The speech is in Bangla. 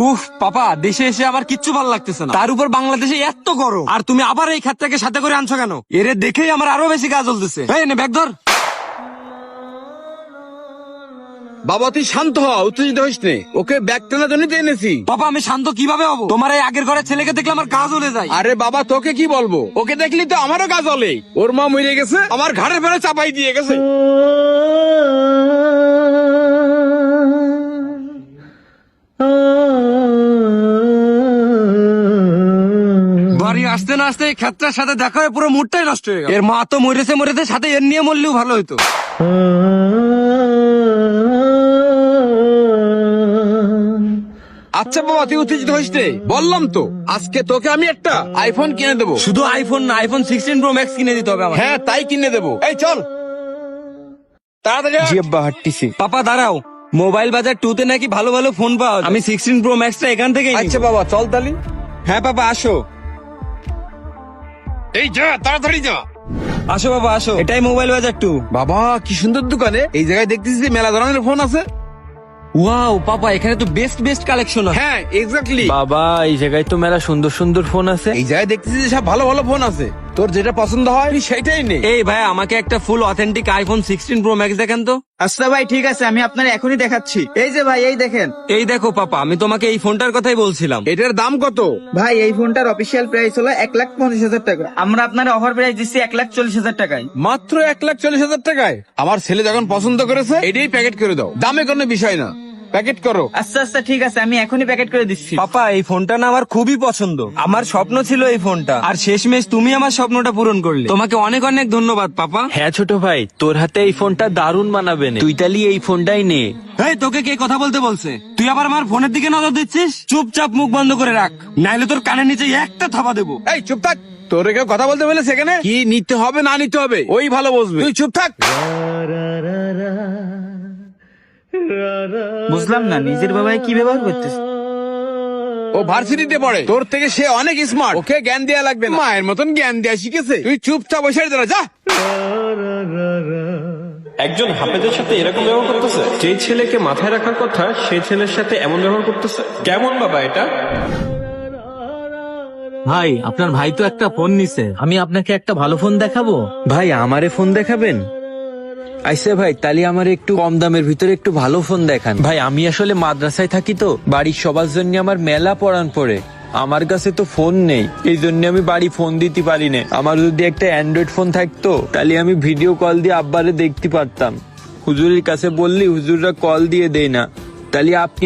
উফ পাপা, দেশে এসে আবার কিচ্ছু ভালো লাগতেছে না, তার উপর বাংলাদেশে এত গরম, আর তুমি আবার এই খাতটাকে সাথে করে আনছো কেন? এরে দেখেই আমার আরো বেশি গা জ্বলতেছে। এই নে ব্যাগ ধর। বাবা তুই শান্ত হ, উত্তেজিত হইস নে। ওকে ব্যাগ টানার জন্য এনেছি। পাপা আমি শান্ত কিভাবে হবো? তোমার এই আগের ঘরের ছেলেকে দেখলে আমার গা জ্বলে যায়। আরে বাবা তোকে কি বলবো, ওকে দেখলি তো আমারও গা জ্বলে। ওর মা মরে গেছে, আমার ঘাড়ের ফেলে চাপাই দিয়ে গেছে। বাড়ি আসতে না আসতে ক্ষেত্রের সাথে দেখা হয়ে পুরো মুডটাই নষ্ট হয়ে গেল। এর মা তো মরেছে সাথে এর নিয়ে মরলেও ভালো হতো। আচ্ছা বাবা তুই উত্তেজিত হইস নে, বললাম তো আজকে তোকে আমি একটা আইফোন কিনে দেবো। শুধু আইফোন না, আইফোন 16 প্রো ম্যাক্স কিনে দিতে হবে আমার। হ্যাঁ তাই কিনে দেবো। এই চল তাড়াতাড়ি আয়। জি আব্বা, হাঁটতেছি। পাপা দাঁড়াও, মোবাইল বাজার 2 তে নাকি ভালো ভালো ফোন পাওয়া যায়। আমি 16 প্রো ম্যাক্সটা এখান থেকেই নিব। আচ্ছা বাবা চল তালি। হ্যাঁ পাপা আসো। এই যা তাড়াতাড়ি যা। আসো বাবা আসো, এটাই মোবাইল বাজার 2। বাবা কি সুন্দর দোকানে, এই জায়গায় দেখতেছি যে মেলা ধরনের ফোন আছে। ওয়াও পাপা, এখানে তো বেস্ট কালেকশন আছে। হ্যাঁ এক্স্যাক্টলি। বাবা এই জায়গায় তো মেলা সুন্দর সুন্দর ফোন আছে। এই জায়গায় দেখতেছি যে সব ভালো ভালো ফোন আছে, তোর যেটা পছন্দ হয় তুই সেটাই নে। এই ভাই, আমাকে একটা ফুল অথেন্টিক আইফোন 16 প্রো ম্যাক্স দেখেন তো। আচ্ছা ভাই ঠিক আছে, আমি আপনার এখনই দেখাচ্ছি। এই যে ভাই, এই দেখেন। এই দেখো পাপা, আমি তোমাকে এই ফোনটার কথাই বলছিলাম। এটার দাম কত? ভাই এই ফোনটার অফিসিয়াল প্রাইস হলো 1,50,000 টাকা। আমরা আপনার অফার প্রাইস দিচ্ছি 1,40,000 টাকায়। মাত্র 1,40,000 টাকায়? আমার ছেলে যখন পছন্দ করেছে এটাই প্যাকেট করে দাও, দামে কোনো বিষয় না, প্যাকেট করো। আচ্ছা ঠিক আছে, আমি এখনই প্যাকেট করে দিচ্ছি। পাপা এই ফোনটা না আমার খুবই পছন্দ, আমার স্বপ্ন ছিল এই ফোনটা, আর শেষমেশ তুমি আমার স্বপ্নটা পূরণ করলে। তোমাকে অনেক অনেক ধন্যবাদ পাপা। হ্যাঁ ছোট ভাই, তোর হাতে এই ফোনটা দারুণ মানাবে নে। তুই তালি এই ফোনটাই নে। এই তোকে কে কথা বলতে বলছে? তুই আবার আমার ফোনের দিকে নজর দিচ্ছিস? চুপচাপ মুখ বন্ধ করে রাখ, নাইলে তোর কানের নিচে একটা থাবা দেবো। এই চুপ থাক, তোর কেউ কথা বলতে বলে সেখানে কি নিতে হবে না নিতে হবে ওই ভালো বুঝবে, তুই চুপ থাক। বুঝলাম না নিজের বাবাই কি ব্যবহার করতেছে। ও ভার্সিটিতে পড়ে, তোর থেকে সে অনেক স্মার্ট, ওকে জ্ঞান দেয়া লাগবে না, মায়ের মতন জ্ঞান দেয়া শিখেছে। তুই চুপচাপ বসে দাঁড়া যা। একজন হাফেজের সাথে এরকম ব্যবহার করতেছে, যেই ছেলেকে মাথায় রাখার কথা সেই ছেলের সাথে এমন ব্যবহার করতেছে, কেমন বাবা এটা? ভাই আপনার ভাই তো একটা ফোন নিছে, আমি আপনাকে একটা ভালো ফোন দেখাবো। ভাই আমারে ফোন দেখাবেন? আইসে ভাই, তাহলে আমার একটু কম দামের ভিতরে একটু ভালো ফোন দেখান। ভাই আমি আসলে মাদ্রাসায় থাকি তো, বাড়ির সবার জন্য আমার মেলা পড়ান পড়ে, আমার কাছে তো ফোন নেই, এই জন্য আমি বাড়ি ফোন দিতে পারি না। আমার যদি একটা অ্যান্ড্রয়েড ফোন থাকতো তাহলে আমি ভিডিও কল দিয়ে আব্বারে দেখতে পারতাম। হুজুরের কাছে বললি হুজুররা কল দিয়ে দেয় না, তাহলে আপনি